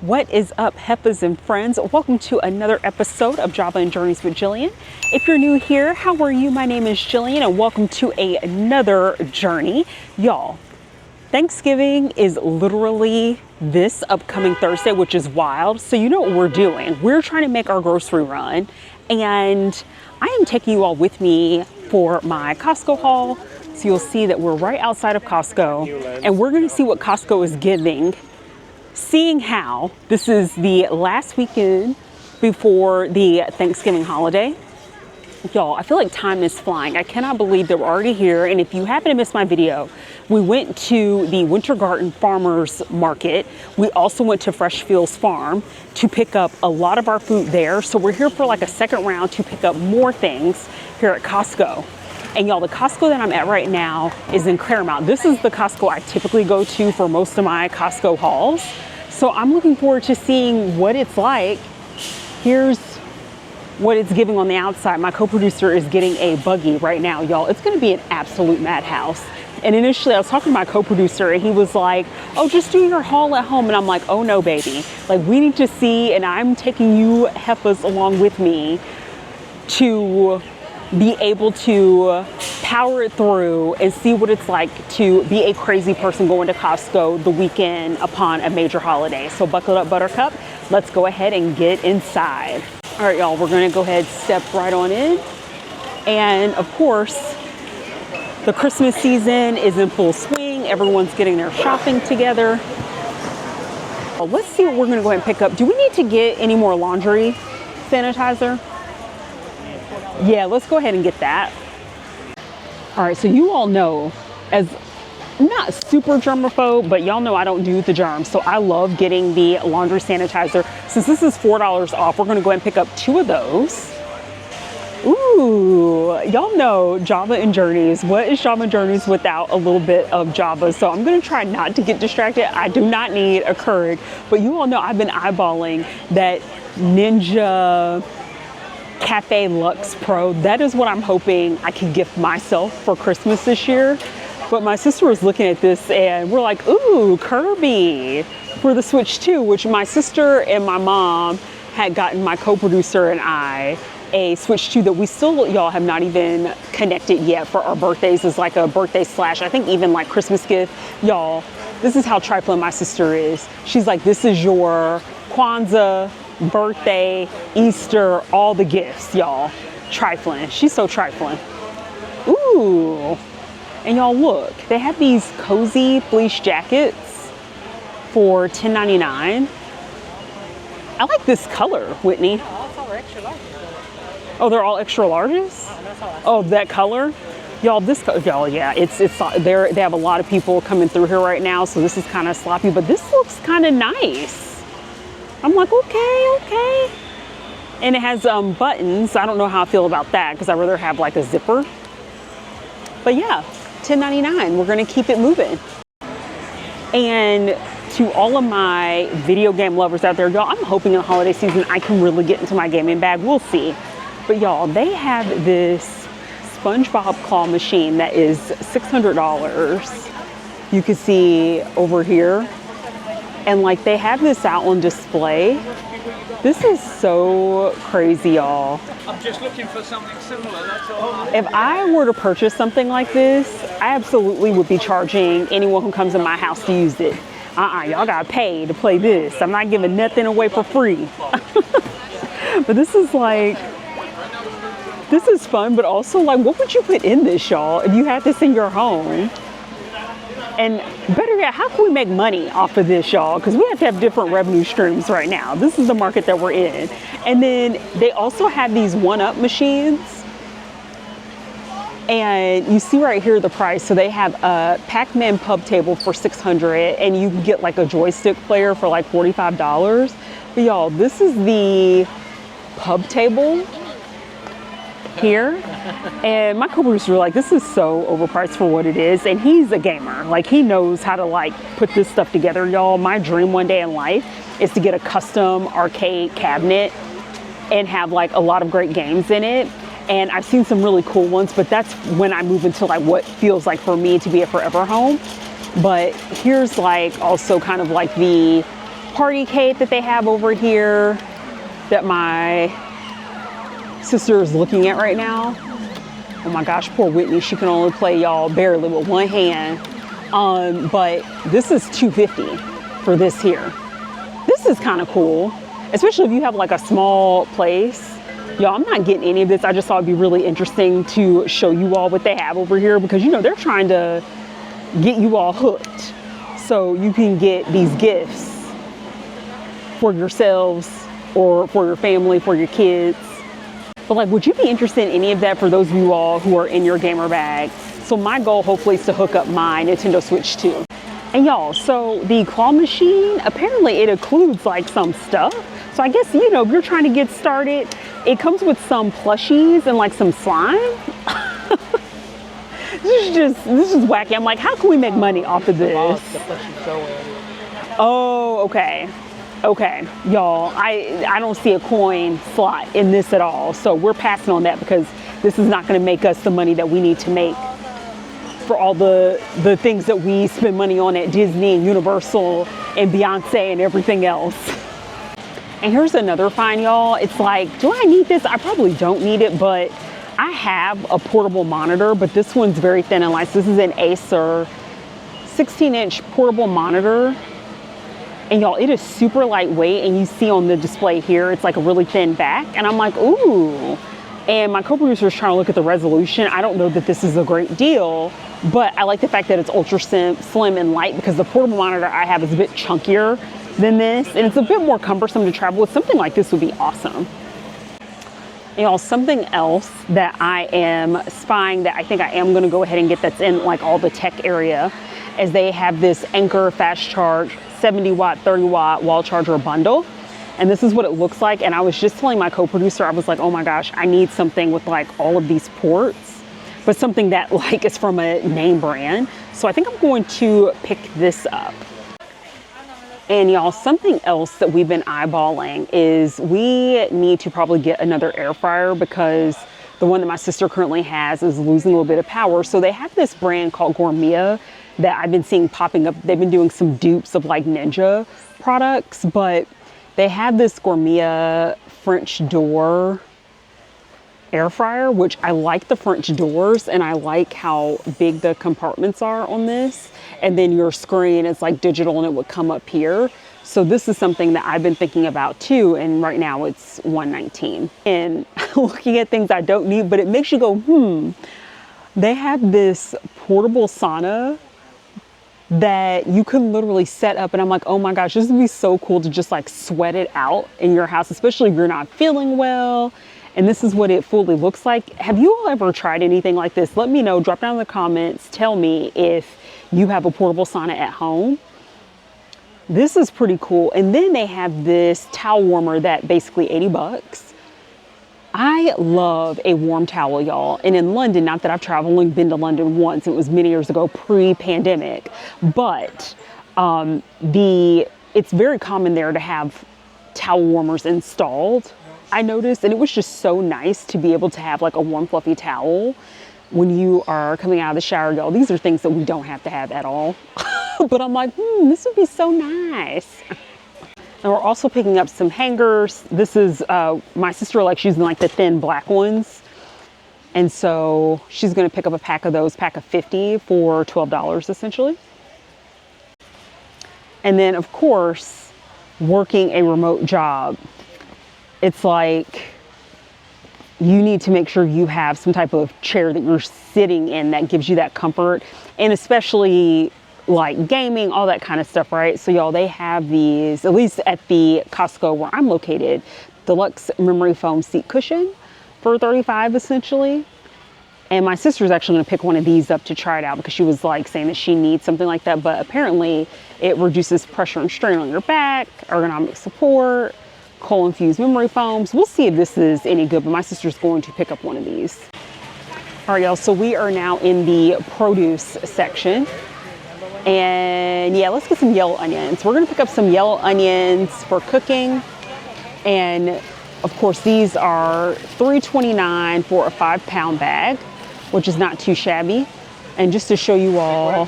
What is up, Heffas and friends? Welcome to another episode of Java and Journeys with Jillian. If you're new here, how are you? My name is Jillian and welcome to another journey. Y'all, Thanksgiving is literally this upcoming Thursday, which is wild. So you know what we're doing. We're trying to make our grocery run, and I am taking you all with me for my Costco haul. So you'll see that we're right outside of Costco, and we're going to see what Costco is giving. Seeing how this is the last weekend before the Thanksgiving holiday. Y'all, I feel like time is flying. I cannot believe that we're already here. And if you happen to miss my video, we went to the Winter Garden Farmers Market. We also went to Fresh Fields Farm to pick up a lot of our food there. So we're here for like a second round to pick up more things here at Costco. And y'all, the Costco that I'm at right now is in Claremont. This is the Costco I typically go to for most of my Costco hauls. So I'm looking forward to seeing what it's like. Here's what it's giving on the outside. My co-producer is getting a buggy right now, y'all. It's gonna be an absolute madhouse. And initially I was talking to my co-producer and he was like, oh, just do your haul at home. And I'm like, oh no, baby. Like, we need to see, and I'm taking you Heffas along with me to be able to power it through and see what it's like to be a crazy person going to Costco the weekend upon a major holiday. So buckle up, Buttercup. Let's go ahead and get inside. All right, y'all, we're gonna go ahead, step right on in. And of course, the Christmas season is in full swing. Everyone's getting their shopping together. Well, let's see what we're gonna go ahead and pick up. Do we need to get any more laundry sanitizer? Yeah, let's go ahead and get that. All right, so you all know, as not super germaphobe, but y'all know I don't do the germs. So I love getting the laundry sanitizer. Since this is $4 off, we're gonna go ahead and pick up 2 of those. Ooh, y'all know Java and Journeys. What is Java and Journeys without a little bit of Java? So I'm gonna try not to get distracted. I do not need a Keurig, but you all know I've been eyeballing that Ninja Cafe Luxe Pro. That is what I'm hoping I can gift myself for Christmas this year. But my sister was looking at this and we're like, ooh, Kirby for the Switch 2, which my sister and my mom had gotten my co-producer and I a Switch 2 that we still, y'all, have not even connected yet for our birthdays. It's like a birthday / I think even like Christmas gift. Y'all, this is how trifling my sister is. She's like, this is your Kwanzaa, birthday, Easter, all the gifts, y'all. Trifling. She's so trifling. Ooh. And y'all, look, they have these cozy fleece jackets for $10.99. I like this color, Whitney. Oh, they're all extra larges? Oh, that color? Y'all, y'all, yeah, it's there. They have a lot of people coming through here right now, so this is kind of sloppy, but this looks kind of nice. I'm like, okay. And it has buttons. I don't know how I feel about that because I'd rather have like a zipper. But yeah, $10.99. We're gonna keep it moving. And to all of my video game lovers out there, y'all, I'm hoping in the holiday season I can really get into my gaming bag. We'll see. But y'all, they have this SpongeBob claw machine that is $600. You can see over here. And like, they have this out on display. This is so crazy, y'all. I'm just looking for something similar, that's all. If I were to purchase something like this, I absolutely would be charging anyone who comes in my house to use it. Y'all gotta pay to play this. I'm not giving nothing away for free. But this is like, this is fun, but also like, what would you put in this, y'all, if you had this in your home? And better yet, how can we make money off of this, y'all? Because we have to have different revenue streams right now. This is the market that we're in. And then they also have these one-up machines. And you see right here the price. So they have a Pac-Man pub table for $600, and you can get like a joystick player for like $45. But y'all, this is the pub table here, and my co-producers were like, this is so overpriced for what it is, and he's a gamer. Like, he knows how to like put this stuff together, y'all. My dream one day in life is to get a custom arcade cabinet and have like a lot of great games in it. And I've seen some really cool ones, but that's when I move into like what feels like for me to be a forever home. But here's like also kind of like the party cake that they have over here that my sister is looking at right now. Oh my gosh, poor Whitney. She can only play, y'all, barely with one hand. But this is $250 for this here. This is kind of cool, especially if you have like a small place. Y'all, I'm not getting any of this. I just thought it'd be really interesting to show you all what they have over here because, you know, they're trying to get you all hooked so you can get these gifts for yourselves or for your family, for your kids. But like, would you be interested in any of that for those of you all who are in your gamer bag? So my goal hopefully is to hook up my Nintendo Switch too. And y'all, so the claw machine, apparently it includes like some stuff. So I guess, you know, if you're trying to get started, it comes with some plushies and like some slime. This is wacky. I'm like, how can we make money off of this? Oh, okay. Okay, y'all, I don't see a coin slot in this at all. So we're passing on that because this is not gonna make us the money that we need to make for all the things that we spend money on at Disney and Universal and Beyonce and everything else. And here's another find, y'all. It's like, do I need this? I probably don't need it, but I have a portable monitor, but this one's very thin and light. So this is an Acer 16-inch portable monitor. And y'all, it is super lightweight, and you see on the display here, it's like a really thin back. And I'm like, ooh. And my co-producer is trying to look at the resolution. I don't know that this is a great deal, but I like the fact that it's ultra slim and light because the portable monitor I have is a bit chunkier than this, and it's a bit more cumbersome to travel with. Something like this would be awesome. And y'all, something else that I am spying that I think I am gonna go ahead and get that's in like all the tech area is they have this Anker fast charge 70 watt, 30 watt wall charger bundle. And this is what it looks like. And I was just telling my co-producer, I was like, oh my gosh, I need something with like all of these ports, but something that like is from a name brand. So I think I'm going to pick this up. And y'all, something else that we've been eyeballing is we need to probably get another air fryer because the one that my sister currently has is losing a little bit of power. So they have this brand called Gourmet that I've been seeing popping up. They've been doing some dupes of like Ninja products, but they have this Gourmet French door air fryer, which I like the French doors and I like how big the compartments are on this. And then your screen is like digital and it would come up here. So this is something that I've been thinking about too. And right now it's $119. And looking at things I don't need, but it makes you go, They have this portable sauna that you can literally set up, and I'm like, oh my gosh, this would be so cool to just like sweat it out in your house, especially if you're not feeling well. And this is what it fully looks like. Have you all ever tried anything like this? Let me know, drop down in the comments, tell me if you have a portable sauna at home. This is pretty cool. And then they have this towel warmer that basically $80. I love a warm towel, y'all. And in London, not that I've traveled, only been to London once. It was many years ago, pre-pandemic. But it's very common there to have towel warmers installed, I noticed. And it was just so nice to be able to have like a warm, fluffy towel when you are coming out of the shower, y'all. These are things that we don't have to have at all. But I'm like, this would be so nice. And we're also picking up some hangers. This is, my sister likes using like the thin black ones. And so she's gonna pick up a pack of those, pack of 50 for $12 essentially. And then of course, working a remote job, it's like, you need to make sure you have some type of chair that you're sitting in that gives you that comfort. And especially like gaming, all that kind of stuff, right? So y'all, they have these, at least at the Costco where I'm located, deluxe memory foam seat cushion for $35 essentially. And my sister's actually gonna pick one of these up to try it out because she was like saying that she needs something like that, but apparently it reduces pressure and strain on your back, ergonomic support, coal infused memory foams. We'll see if this is any good, but my sister's going to pick up one of these. All right, y'all, so we are now in the produce section. And yeah, let's get some yellow onions. We're gonna pick up some yellow onions for cooking. And of course, these are $3.29 for a 5-pound bag, which is not too shabby. And just to show you all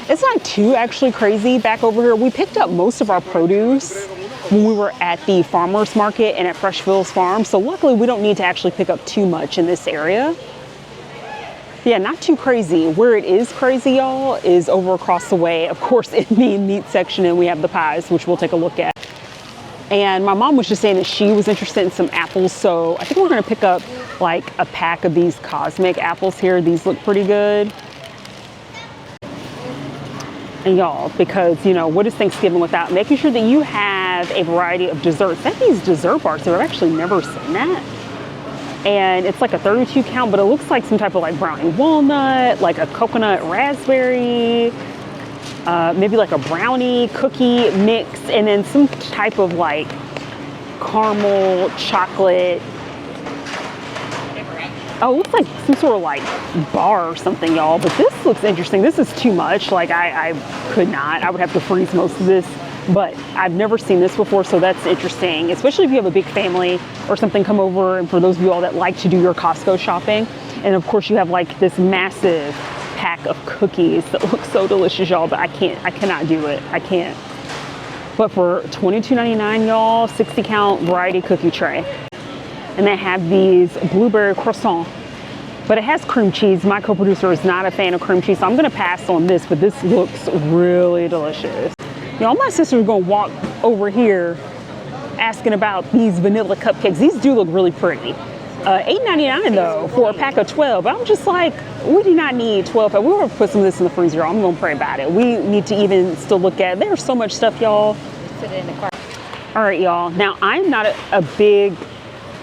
It's not too actually crazy back over here. We picked up most of our produce when we were at the farmers market and at Freshville's farm. So luckily we don't need to actually pick up too much in this area. Yeah, not too crazy. Where it is crazy, y'all, is over across the way, of course, in the meat section, and we have the pies, which we'll take a look at. And my mom was just saying that she was interested in some apples, so I think we're gonna pick up like a pack of these cosmic apples here. These look pretty good. And y'all, because you know, what is Thanksgiving without making sure that you have a variety of desserts? That these dessert bars, I've actually never seen that. And it's like a 32 count, but it looks like some type of like brownie walnut, like a coconut raspberry, maybe like a brownie cookie mix, and then some type of like caramel chocolate. Oh, it looks like some sort of like bar or something, y'all. But this looks interesting. This is too much. Like I could not. I would have to freeze most of this. But I've never seen this before, so that's interesting, especially if you have a big family or something come over, and for those of you all that like to do your Costco shopping. And of course you have like this massive pack of cookies that look so delicious, y'all, but I cannot do it. I can't. But for $22.99, y'all, 60 count variety cookie tray. And they have these blueberry croissants, but it has cream cheese. My co-producer is not a fan of cream cheese, so I'm gonna pass on this, but this looks really delicious. Y'all, my sister's gonna walk over here asking about these vanilla cupcakes. These do look really pretty. $8.99 though for a pack of 12. I'm just like, we do not need 12. We're gonna put some of this in the freezer. I'm gonna pray about it. We need to even still look at, there's so much stuff, y'all. Put it in the car. All right, y'all. Now, I'm not a big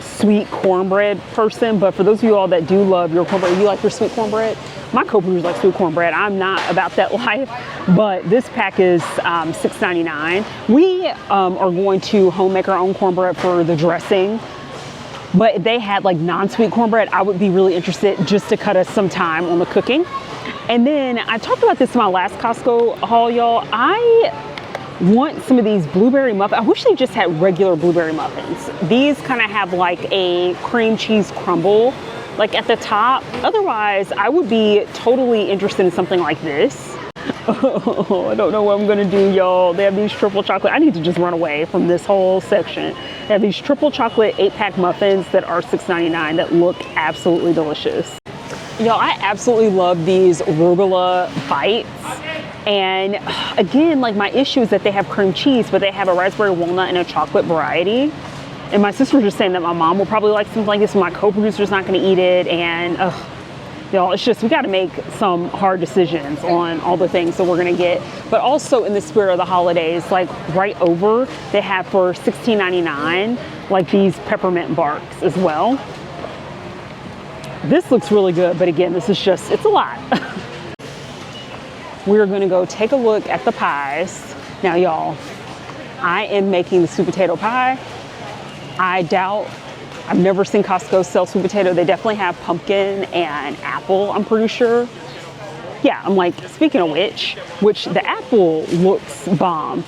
sweet cornbread person, but for those of you all that do love your cornbread, you like your sweet cornbread? My co-producer like sweet cornbread. I'm not about that life, but this pack is $6.99. We are going to home make our own cornbread for the dressing, but they had like non-sweet cornbread. I would be really interested just to cut us some time on the cooking. And then I talked about this in my last Costco haul, y'all. I want some of these blueberry muffins. I wish they just had regular blueberry muffins. These kind of have like a cream cheese crumble like at the top. Otherwise, I would be totally interested in something like this. Oh, I don't know what I'm gonna do, y'all. They have these triple chocolate. I need to just run away from this whole section. They have these triple chocolate 8-pack muffins that are $6.99 that look absolutely delicious. Y'all, I absolutely love these arugula bites. And again, like my issue is that they have cream cheese, but they have a raspberry walnut and a chocolate variety. And my sister was just saying that my mom will probably like something like this, and my co-producer's not gonna eat it. And y'all, it's just, we gotta make some hard decisions on all the things that we're gonna get. But also in the spirit of the holidays, like right over, they have for $16.99, like these peppermint barks as well. This looks really good, but again, this is just, it's a lot. We're gonna go take a look at the pies. Now y'all, I am making the sweet potato pie. I doubt, I've never seen Costco sell sweet potato. They definitely have pumpkin and apple, I'm pretty sure. Yeah, I'm like, speaking of which the apple looks bomb.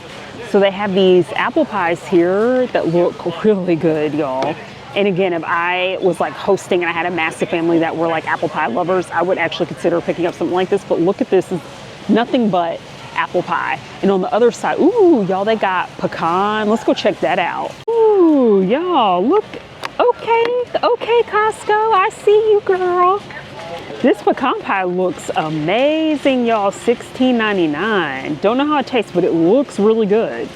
So they have these apple pies here that look really good, y'all. And again, if I was like hosting and I had a massive family that were like apple pie lovers, I would actually consider picking up something like this. But look at this, it's nothing but apple pie. And on the other side, ooh, y'all, they got pecan. Let's go check that out. Ooh, y'all, look. Okay, Costco, I see you, girl. This pecan pie looks amazing, y'all. $16.99. Don't know how it tastes, but it looks really good.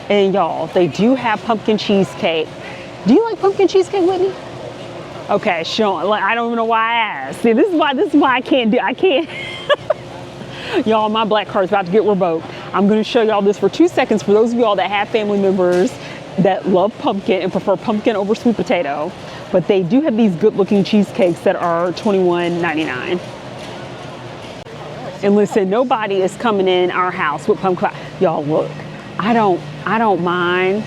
And y'all, they do have pumpkin cheesecake. Do you like pumpkin cheesecake, Whitney? Okay, Sean, I don't even know why I asked. See, this is why I can't. Y'all, my black card's about to get revoked. I'm gonna show y'all this for 2 seconds for those of y'all that have family members that love pumpkin and prefer pumpkin over sweet potato. But they do have these good looking cheesecakes that are $21.99. And listen, nobody is coming in our house with pumpkin pie. Y'all, look, I don't mind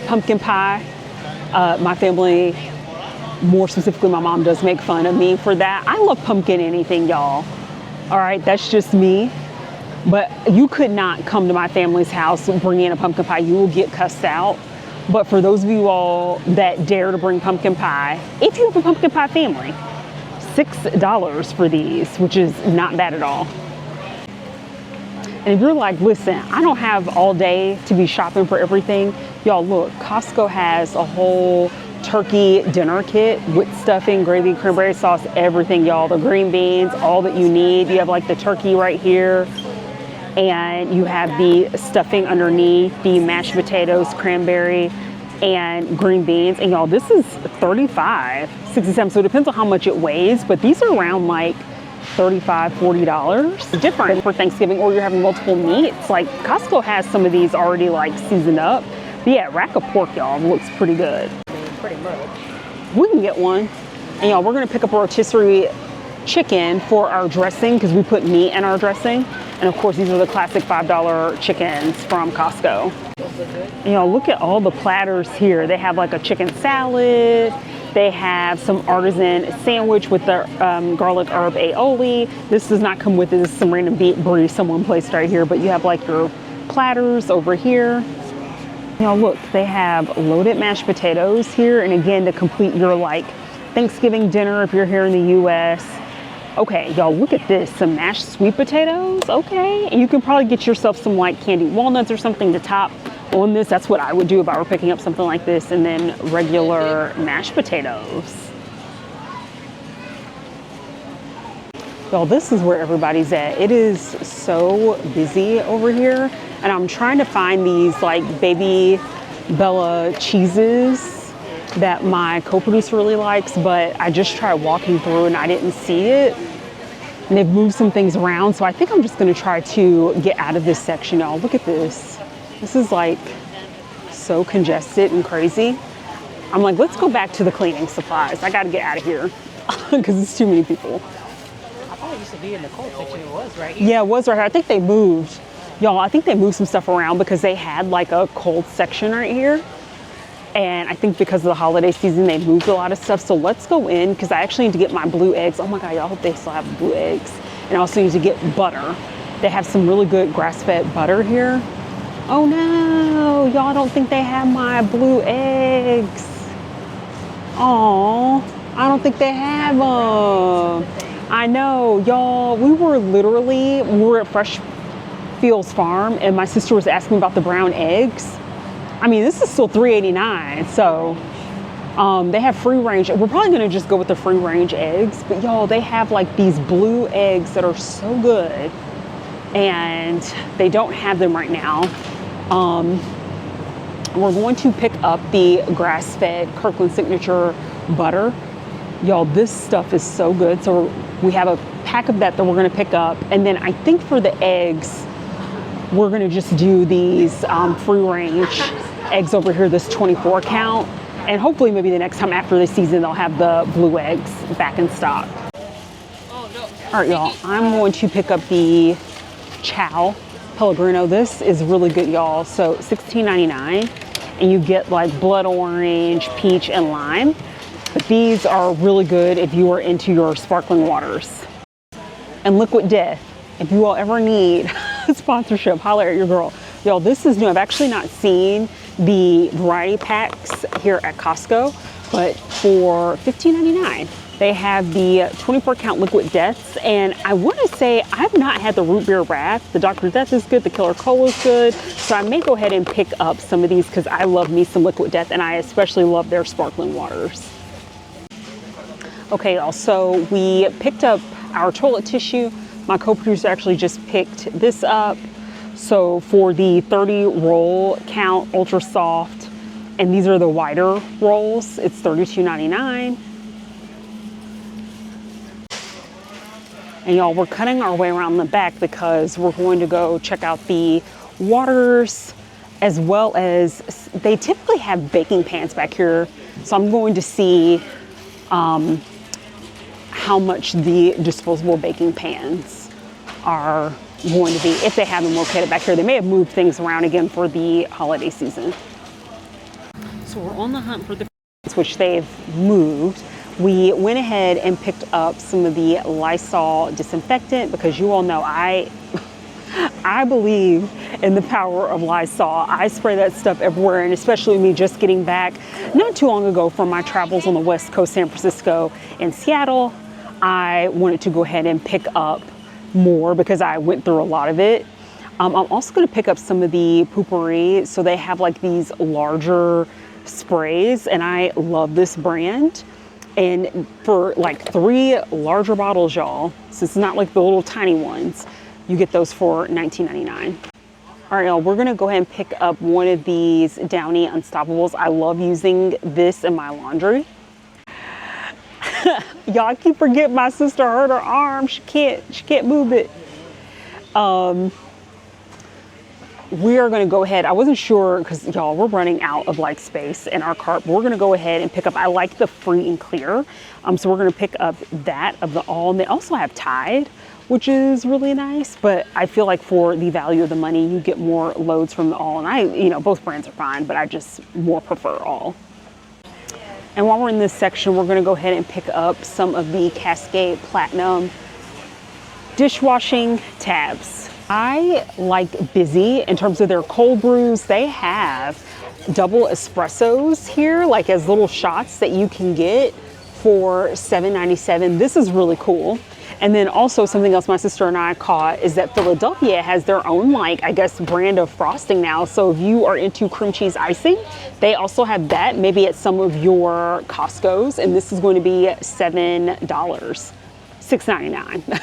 pumpkin pie. My family, more specifically my mom, does make fun of me for that. I love pumpkin anything, y'all. All right, that's just me. But you could not come to my family's house and bring in a pumpkin pie. You will get cussed out. But for those of you all that dare to bring pumpkin pie, if you have a pumpkin pie family, $6 for these, which is not bad at all. And if you're like, listen, I don't have all day to be shopping for everything, y'all look, Costco has a whole turkey dinner kit with stuffing, gravy, cranberry sauce, everything, y'all. The green beans, all that you need. You have like the turkey right here, and you have the stuffing underneath, the mashed potatoes, cranberry, and green beans. And y'all, this is $35.67, so it depends on how much it weighs, but these are around like $35, $40. Different for Thanksgiving, or you're having multiple meats. Like Costco has some of these already like seasoned up. But yeah, rack of pork, y'all, looks pretty good. Pretty much. We can get one. And y'all, we're gonna pick up a rotisserie chicken for our dressing because we put meat in our dressing. And of course, these are the classic $5 chickens from Costco. And y'all, look at all the platters here. They have like a chicken salad. They have some artisan sandwich with the garlic herb aioli. This does not come with it. This is some random brie someone placed right here, but you have like your platters over here. Y'all look, they have loaded mashed potatoes here. And again, to complete your like Thanksgiving dinner if you're here in the US. Okay, y'all, look at this, some mashed sweet potatoes, okay. And you can probably get yourself some like candied walnuts or something to top on this. That's what I would do if I were picking up something like this. And then regular mashed potatoes. Y'all, this is where everybody's at. It is so busy over here. And I'm trying to find these like Baby Bella cheeses that my co-producer really likes, but I just tried walking through and I didn't see it. And they've moved some things around, so I think I'm just gonna try to get out of this section, y'all. Look at this. This is like so congested and crazy. I'm like, let's go back to the cleaning supplies. I gotta get out of here because it's too many people. I thought it used to be in the cold section. It was right here. Yeah, it was right here. I think they moved. Y'all, I think they moved some stuff around because they had like a cold section right here. And I think because of the holiday season, they moved a lot of stuff. So let's go in because I actually need to get my blue eggs. Oh my God, y'all, I hope they still have blue eggs. And I also need to get butter. They have some really good grass-fed butter here. Oh no, y'all, don't think they have my blue eggs. Oh, I don't think they have them. I know, y'all, we were at Fresh Fields Farm and my sister was asking about the brown eggs. I mean, this is still $3.89, so they have free range. We're probably gonna just go with the free range eggs, but y'all, they have like these blue eggs that are so good and they don't have them right now. We're going to pick up the grass-fed Kirkland Signature butter. Y'all, this stuff is so good. So we have a pack of that we're gonna pick up. And then I think for the eggs, we're gonna just do these free range eggs over here, this 24 count. And hopefully maybe the next time after the season, they'll have the blue eggs back in stock. All right, y'all, I'm going to pick up the Chow Pellegrino. This is really good, y'all. So $16.99, and you get like blood orange, peach, and lime. But these are really good if you are into your sparkling waters. And Liquid Death, if you all ever need a sponsorship, holler at your girl. Y'all, this is new. I've actually not seen the variety packs here at Costco, but for $15.99. They have the 24 count Liquid Deaths, and I want to say I've not had the root beer wrath. The Dr. Death is good, the Killer Cola is good, so I may go ahead and pick up some of these because I love me some Liquid Death, and I especially love their sparkling waters. Okay, y'all, so we picked up our toilet tissue. My co-producer actually just picked this up. So for the 30 roll count, ultra soft, and these are the wider rolls, it's $32.99. And y'all, we're cutting our way around the back because we're going to go check out the waters, as well as they typically have baking pans back here. So I'm going to see how much the disposable baking pans are going to be, if they have them located back here. They may have moved things around again for the holiday season. So we're on the hunt for the which they've moved. We went ahead and picked up some of the Lysol disinfectant because you all know I believe in the power of Lysol. I spray that stuff everywhere, and especially me just getting back not too long ago from my travels on the West Coast, San Francisco and Seattle. I wanted to go ahead and pick up more because I went through a lot of it. I'm also going to pick up some of the Poopery. So they have like these larger sprays, and I love this brand. And for like 3 larger bottles, y'all, so it's not like the little tiny ones, you get those for $19.99. All right, y'all, we're gonna go ahead and pick up one of these Downy Unstoppables. I love using this in my laundry. Y'all, I keep forgetting my sister hurt her arm. She can't move it. We are gonna go ahead. I wasn't sure because y'all, we're running out of like space in our cart. But we're gonna go ahead and pick up. I like the free and clear, so we're gonna pick up that of the All. And they also have Tide, which is really nice. But I feel like for the value of the money, you get more loads from the All. And both brands are fine, but I just more prefer All. And while we're in this section, we're gonna go ahead and pick up some of the Cascade Platinum dishwashing tabs. I like Busy in terms of their cold brews. They have double espressos here, like as little shots that you can get for $7.97. This is really cool. And then also something else my sister and I caught is that Philadelphia has their own, like, I guess, brand of frosting now. So if you are into cream cheese icing, they also have that maybe at some of your Costco's. And this is going to be $7, $6.99.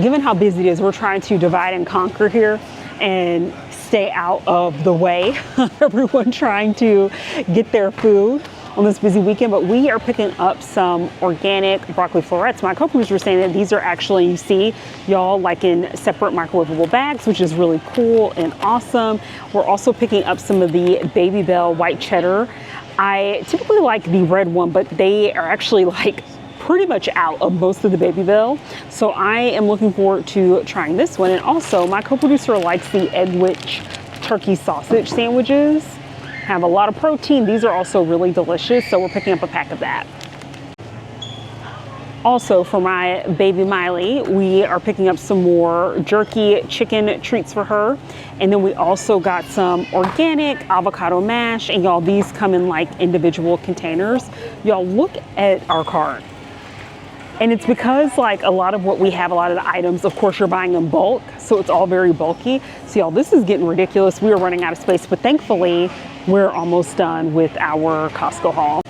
Given how busy it is, we're trying to divide and conquer here and stay out of the way. Everyone trying to get their food on this busy weekend, but we are picking up some organic broccoli florets. My co-producers were saying that these are actually, you see, y'all, like in separate microwavable bags, which is really cool and awesome. We're also picking up some of the Baby Bell white cheddar. I typically like the red one, but they are actually like pretty much out of most of the Baby Bell. So I am looking forward to trying this one. And also my co-producer likes the Edwidge turkey sausage sandwiches. Have a lot of protein. These are also really delicious. So we're picking up a pack of that. Also for my baby Miley, we are picking up some more jerky chicken treats for her. And then we also got some organic avocado mash. And y'all, these come in like individual containers. Y'all, look at our cart. And it's because like a lot of what we have, a lot of the items, of course, you're buying in bulk. So it's all very bulky. So y'all, this is getting ridiculous. We are running out of space, but thankfully we're almost done with our Costco haul.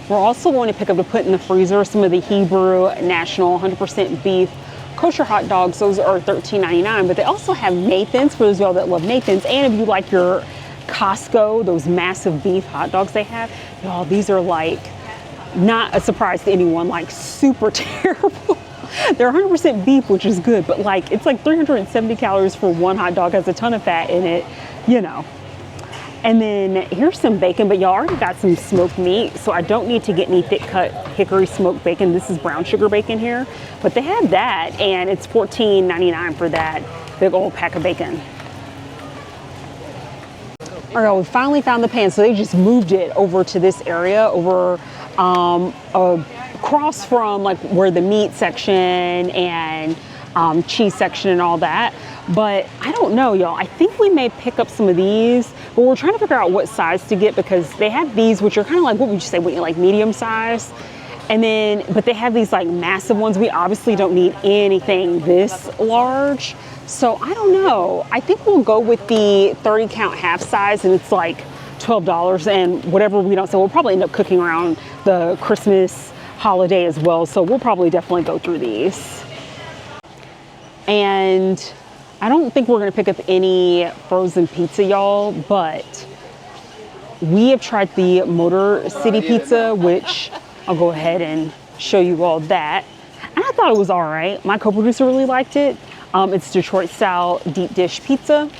We're also going to pick up to put in the freezer some of the Hebrew National 100% beef kosher hot dogs. Those are $13.99, but they also have Nathan's for those of y'all that love Nathan's. And if you like your Costco, those massive beef hot dogs they have, y'all, these are like, not a surprise to anyone, like super terrible. They're 100% beef, which is good, but like it's like 370 calories for one hot dog, has a ton of fat in it, And then here's some bacon, but y'all already got some smoked meat, so I don't need to get any thick cut hickory smoked bacon. This is brown sugar bacon here, but they have that, and it's $14.99 for that big old pack of bacon. All right, we finally found the pan, so they just moved it over to this area over across from like where the meat section and cheese section and all that. But I don't know, y'all. I think we may pick up some of these, but we're trying to figure out what size to get because they have these, which are kind of like, what would you say, like medium size? And then, but they have these like massive ones. We obviously don't need anything this large. So I don't know. I think we'll go with the 30 count half size, and it's like $12, and whatever we don't sell, we'll probably end up cooking around the Christmas holiday as well. So we'll probably definitely go through these. And I don't think we're gonna pick up any frozen pizza, y'all, but we have tried the Motor City pizza, which I'll go ahead and show you all that. And I thought it was all right. My co-producer really liked it. It's Detroit style deep dish pizza.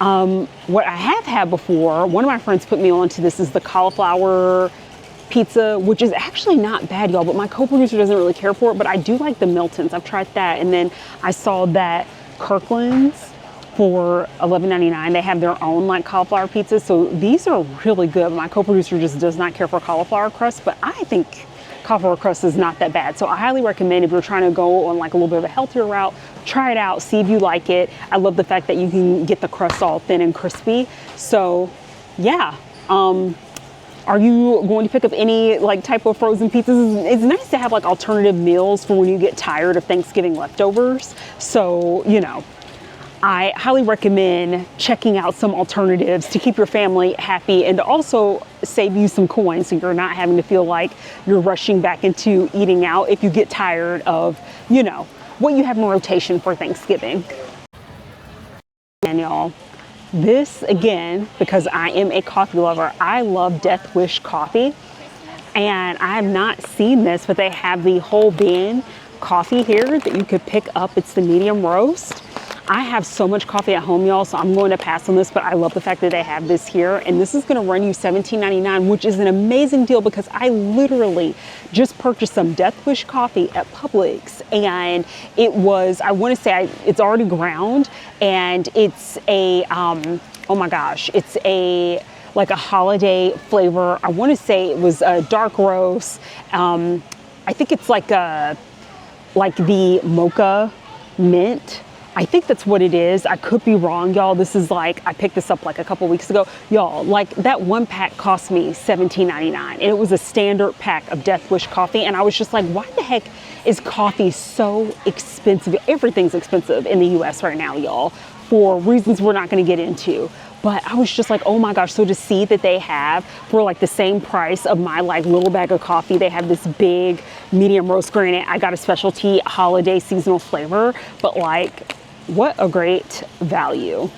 What I have had before, one of my friends put me onto this, is the cauliflower pizza, which is actually not bad, y'all, but my co-producer doesn't really care for it, but I do like the Miltons. I've tried that. And then I saw that Kirkland's for $11.99, they have their own like cauliflower pizzas. So these are really good. My co-producer just does not care for cauliflower crust, but I think cauliflower crust is not that bad. So I highly recommend if you're trying to go on like a little bit of a healthier route, try it out, see if you like it. I love the fact that you can get the crust all thin and crispy. So yeah, Are you going to pick up any like type of frozen pizzas? It's nice to have like alternative meals for when you get tired of Thanksgiving leftovers. So, you know, I highly recommend checking out some alternatives to keep your family happy and to also save you some coins so you're not having to feel like you're rushing back into eating out if you get tired of, you know, what you have in rotation for Thanksgiving. And y'all, this again, because I am a coffee lover, I love Death Wish coffee. And I have not seen this, but they have the whole bean coffee here that you could pick up. It's the medium roast. I have so much coffee at home, y'all, so I'm going to pass on this, but I love the fact that they have this here. And this is going to run you $17.99, which is an amazing deal because I literally just purchased some Death Wish coffee at Publix. And it was, I want to say it's already ground, and it's a, oh my gosh, it's a, like a holiday flavor. I want to say it was a dark roast. I think it's like the mocha mint. I think that's what it is. I could be wrong, y'all. This is like, I picked this up like a couple weeks ago. Y'all, like that one pack cost me $17.99, and it was a standard pack of Death Wish coffee. And I was just like, why the heck is coffee so expensive? Everything's expensive in the US right now, y'all, for reasons we're not gonna get into. But I was just like, oh my gosh, so to see that they have, for like the same price of my like little bag of coffee, they have this big medium roast. Granted, I got a specialty holiday seasonal flavor, but like, what a great value. All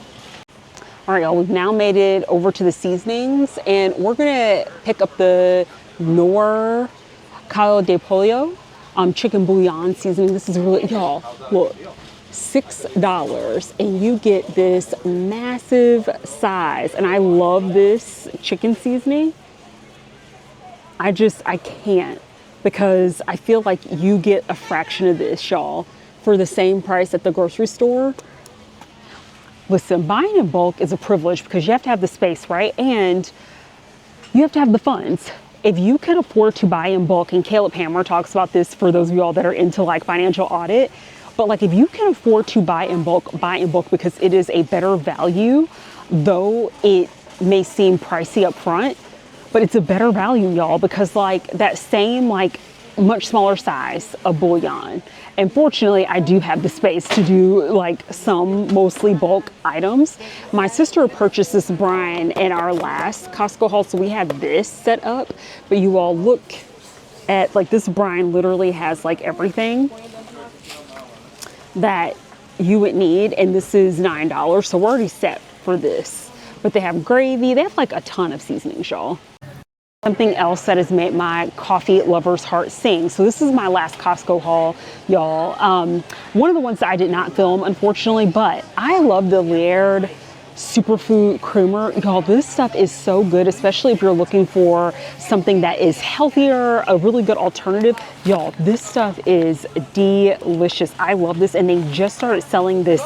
right, y'all, we've now made it over to the seasonings, and we're gonna pick up the Nor Caldo de Pollo chicken bouillon seasoning. This is really, y'all, look. $6, and you get this massive size, and I love this chicken seasoning. I can't, because I feel like you get a fraction of this, y'all, for the same price at the grocery store. Listen, buying in bulk is a privilege because you have to have the space, right? And you have to have the funds. If you can afford to buy in bulk, and Caleb Hammer talks about this for those of y'all that are into like financial audit, but like if you can afford to buy in bulk because it is a better value, though it may seem pricey up front, but it's a better value, y'all, because like that same like much smaller size of bouillon. And fortunately, I do have the space to do like some mostly bulk items. My sister purchased this brine in our last Costco haul, so we have this set up, but you all look at like this brine literally has like everything that you would need, and this is $9, so we're already set for this. But they have gravy, they have like a ton of seasonings, y'all. Something else that has made my coffee lover's heart sing. So this is my last Costco haul, y'all. One of the ones that I did not film, unfortunately, but I love the Laird Superfood Creamer. Y'all, this stuff is so good, especially if you're looking for something that is healthier, a really good alternative. Y'all, this stuff is delicious. I love this, and they just started selling this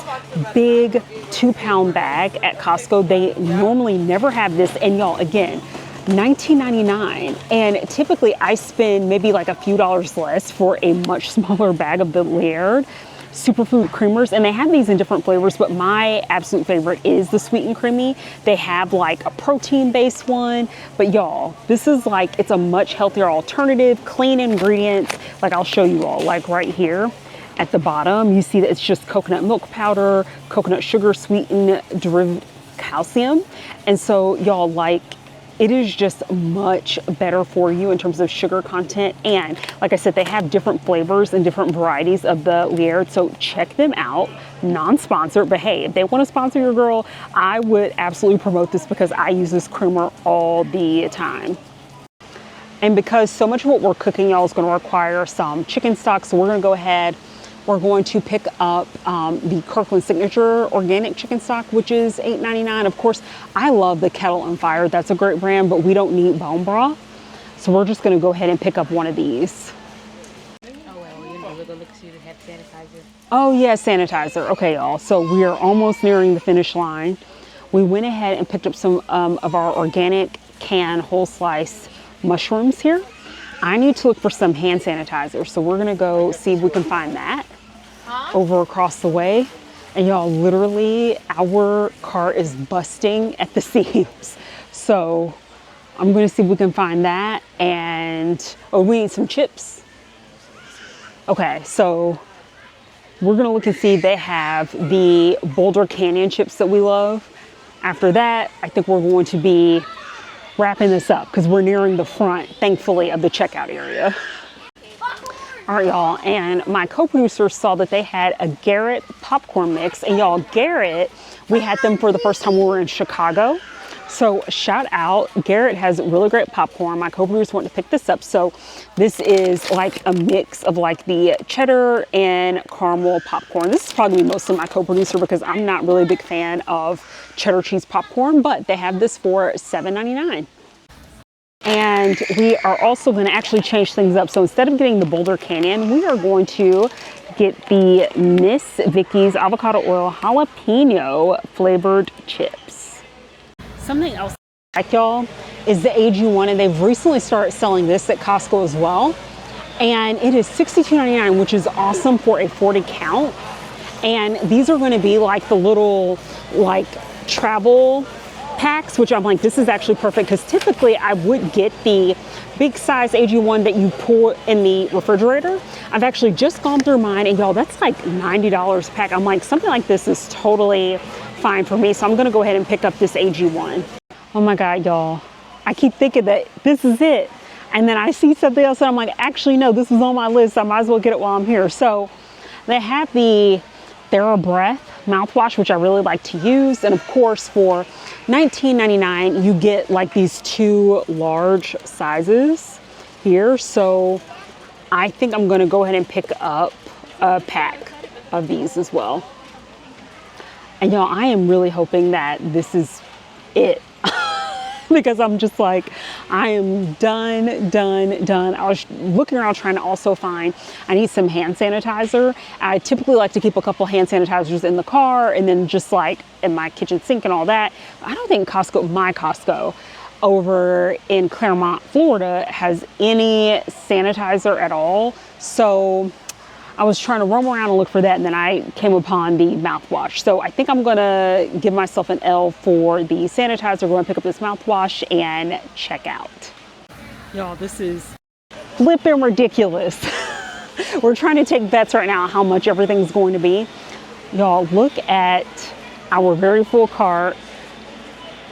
big 2-pound bag at Costco. They normally never have this, and y'all, again, $19.99, and typically I spend maybe like a few dollars less for a much smaller bag of the Laird Superfood Creamers, and they have these in different flavors, but my absolute favorite is the sweet and creamy. They have like a protein based one, but y'all, this is like, it's a much healthier alternative, clean ingredients. Like I'll show you all, like right here at the bottom, you see that it's just coconut milk powder, coconut sugar, sweetened derived calcium. And so y'all, like, it is just much better for you in terms of sugar content. And like I said, they have different flavors and different varieties of the Laird, so check them out. Non-sponsored, but hey, if they want to sponsor your girl, I would absolutely promote this because I use this creamer all the time. And because so much of what we're cooking, y'all, is going to require some chicken stock, so we're going to go ahead, we're going to pick up the Kirkland Signature organic chicken stock, which is $8.99. Of course, I love the Kettle and Fire. That's a great brand, but we don't need bone broth. So we're just going to go ahead and pick up one of these. Oh, well, you know, we're going to look see the Hep sanitizer. Oh, yeah, sanitizer. Okay, y'all. So we are almost nearing the finish line. We went ahead and picked up some of our organic canned whole slice mushrooms here. I need to look for some hand sanitizer, so we're gonna go see if we can find that over across the way. And y'all, literally, our cart is busting at the seams. So I'm gonna see if we can find that. And, oh, we need some chips. Okay, so we're gonna look and see if they have the Boulder Canyon chips that we love. After that, I think we're going to be wrapping this up because we're nearing the front, thankfully, of the checkout area. All right, y'all, and my co-producer saw that they had a Garrett popcorn mix, and y'all, Garrett, we had them for the first time when we were in Chicago. So shout out, Garrett has really great popcorn. My co-producer wanted to pick this up. So this is like a mix of like the cheddar and caramel popcorn. This is probably mostly my co-producer because I'm not really a big fan of cheddar cheese popcorn, but they have this for $7.99. And we are also going to actually change things up. So instead of getting the Boulder Canyon, we are going to get the Miss Vicky's avocado oil jalapeno flavored chips. Something else I like, y'all, is the AG1, and they've recently started selling this at Costco as well. And it is $62.99, which is awesome for a 40 count. And these are going to be like the little like travel packs, which I'm like, this is actually perfect because typically I would get the big size AG1 that you pour in the refrigerator. I've actually just gone through mine, and y'all, that's like $90 a pack. I'm like, something like this is totally fine for me, so I'm gonna go ahead and pick up this AG1. Oh my God, y'all, I keep thinking that this is it, and then I see something else and I'm like, actually no, this is on my list, I might as well get it while I'm here. So they have the TheraBreath mouthwash, which I really like to use, and of course for $19.99 you get like these 2 large sizes here. So I think I'm gonna go ahead and pick up a pack of these as well. And y'all, I am really hoping that this is it. Because I'm just like, I am done. I was looking around trying to also find, I need some hand sanitizer. I typically like to keep a couple hand sanitizers in the car and then just like in my kitchen sink and all that. I don't think my Costco over in Claremont, Florida has any sanitizer at all. So I was trying to roam around and look for that, and then I came upon the mouthwash. So I think I'm gonna give myself an L for the sanitizer. We're gonna pick up this mouthwash and check out. Y'all, this is flipping ridiculous. We're trying to take bets right now on how much everything's going to be. Y'all, look at our very full cart.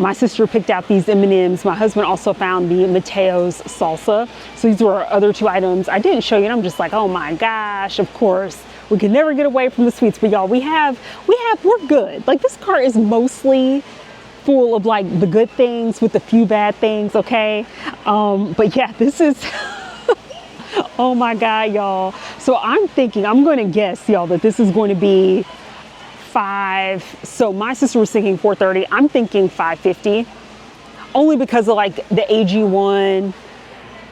My sister picked out these M&Ms. My husband also found the Mateo's salsa. So these were our other 2 items I didn't show you, and I'm just like, oh my gosh, of course. We can never get away from the sweets, but y'all, we're good. Like, this cart is mostly full of like the good things with a few bad things, okay? But yeah, this is, oh my God, y'all. So I'm gonna guess, y'all, that this is going to be so my sister was thinking $4.30. I'm thinking $5.50, only because of like the AG1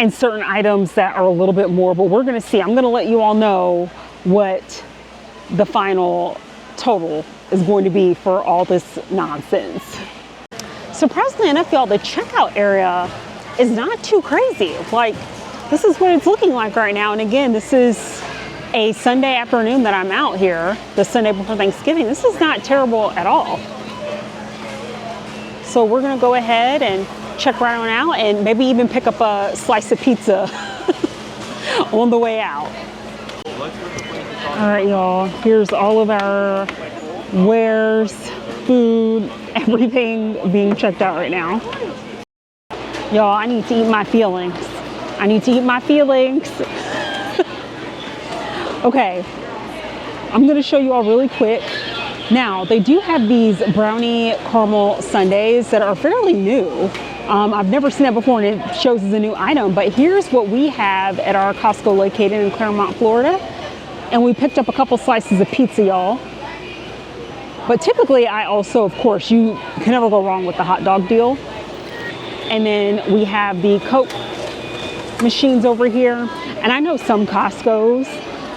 and certain items that are a little bit more, but we're gonna see. I'm gonna let you all know what the final total is going to be for all this nonsense. Surprisingly enough, y'all, the checkout area is not too crazy. Like, this is what it's looking like right now. And again, this is a Sunday afternoon that I'm out here, the Sunday before Thanksgiving. This is not terrible at all. So we're gonna go ahead and check right on out and maybe even pick up a slice of pizza on the way out. All right, y'all, here's all of our wares, food, everything being checked out right now. Y'all, I need to eat my feelings. Okay, I'm gonna show you all really quick. Now, they do have these brownie caramel sundaes that are fairly new. I've never seen that before, and it shows as a new item, but here's what we have at our Costco located in Claremont, Florida. And we picked up a couple slices of pizza, y'all. But typically, I also, of course, you can never go wrong with the hot dog deal. And then we have the Coke machines over here. And I know some Costco's,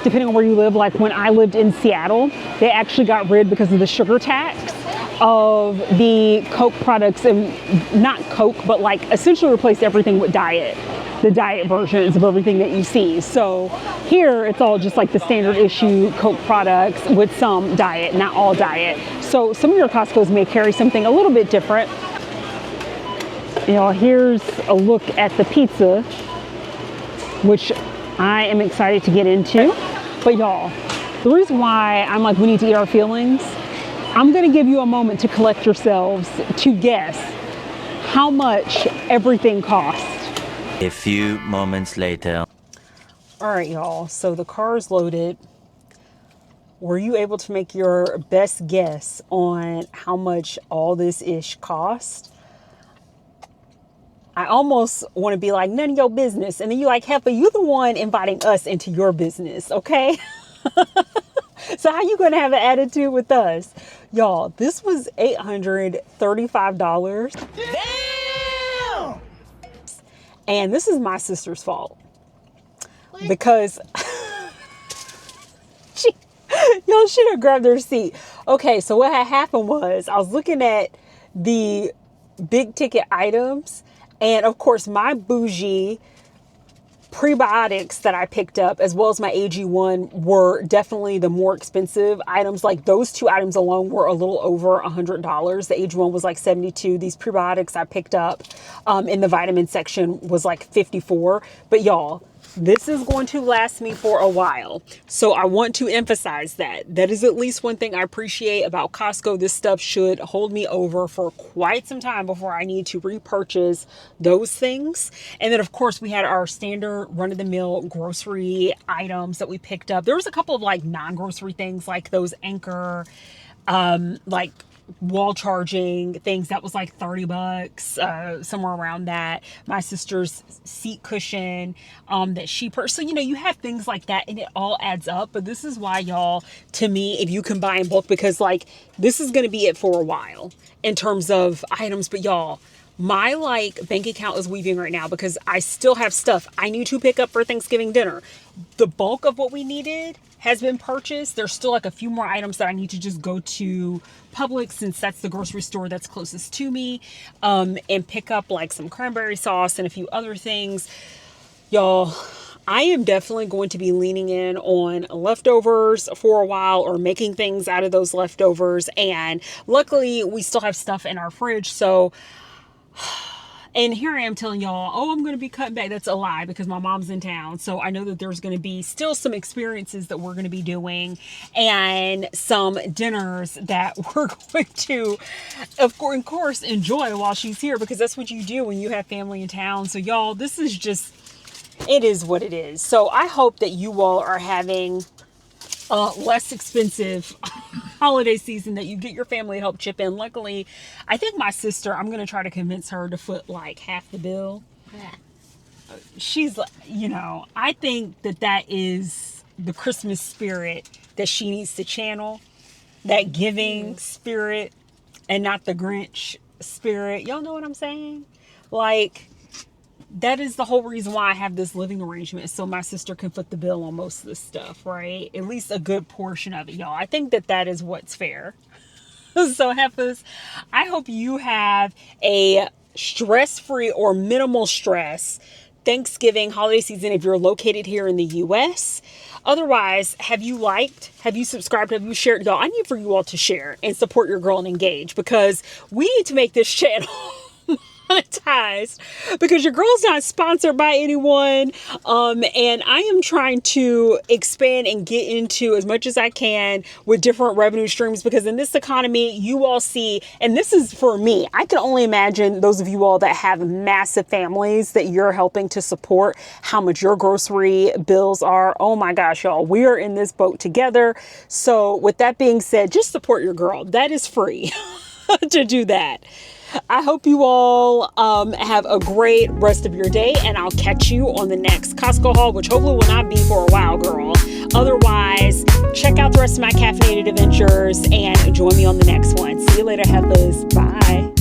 depending on where you live, like when I lived in Seattle, they actually got rid, because of the sugar tax, of the Coke products, and not Coke, but like essentially replaced everything with the diet versions of everything that you see. So here it's all just like the standard issue Coke products with some diet, not all diet. So some of your Costco's may carry something a little bit different. Y'all, here's a look at the pizza, which I am excited to get into. But y'all, the reason why I'm like, we need to eat our feelings, I'm gonna give you a moment to collect yourselves to guess how much everything costs. A few moments later. All right, y'all, so the car is loaded. Were you able to make your best guess on how much all this ish cost? I almost want to be like, none of your business. And then you're like, Heffa, you're the one inviting us into your business, okay? So how you going to have an attitude with us? Y'all, this was $835. Damn! And this is my sister's fault. Because y'all should have grabbed their seat. Okay, so what had happened was I was looking at the big ticket items. And of course, my bougie prebiotics that I picked up, as well as my AG1, were definitely the more expensive items. Like those two items alone were a little over $100. The AG1 was like 72. These prebiotics I picked up in the vitamin section was like 54. But y'all, this is going to last me for a while. So I want to emphasize that. That is at least one thing I appreciate about Costco. This stuff should hold me over for quite some time before I need to repurchase those things. And then of course we had our standard run-of-the-mill grocery items that we picked up. There was a couple of like non-grocery things like those Anchor, like wall charging things that was like $30, somewhere around that. My sister's seat cushion that she purchased. So you have things like that and it all adds up. But this is why, y'all, to me, if you can buy in bulk, because like this is going to be it for a while in terms of items. But y'all, my like bank account is weaving right now because I still have stuff I need to pick up for Thanksgiving dinner. The bulk of what we needed has been purchased. There's still like a few more items that I need to just go to Publix, since that's the grocery store that's closest to me, and pick up like some cranberry sauce and a few other things. Y'all, I am definitely going to be leaning in on leftovers for a while, or making things out of those leftovers. And luckily we still have stuff in our fridge. So and here I am telling y'all, oh, I'm going to be cutting back. That's a lie, because my mom's in town. So I know that there's going to be still some experiences that we're going to be doing, and some dinners that we're going to, of course, enjoy while she's here, because that's what you do when you have family in town. So y'all, this is just, it is what it is. So I hope that you all are having less expensive holiday season, that you get your family to help chip in. Luckily, I think my sister, I'm going to try to convince her to foot like half the bill. She's, I think that is the Christmas spirit that she needs to channel, that giving spirit, and not the Grinch spirit. Y'all know what I'm saying? Like, that is the whole reason why I have this living arrangement, so my sister can foot the bill on most of this stuff, right? At least a good portion of it, y'all. I think that is what's fair. So, Heffas, I hope you have a stress-free or minimal stress Thanksgiving holiday season if you're located here in the U.S. Otherwise, have you liked, have you subscribed, have you shared? Y'all, I need for you all to share and support your girl and engage, because we need to make this channel monetized, because your girl's not sponsored by anyone, and I am trying to expand and get into as much as I can with different revenue streams, because in this economy, you all see, and this is for me, I can only imagine those of you all that have massive families that you're helping to support, how much your grocery bills are. Oh my gosh, y'all, we are in this boat together. So with that being said, just support your girl. That is free to do that. I hope you all have a great rest of your day, and I'll catch you on the next Costco haul, which hopefully will not be for a while, girl. Otherwise, check out the rest of my caffeinated adventures and join me on the next one. See you later, Heffas. Bye.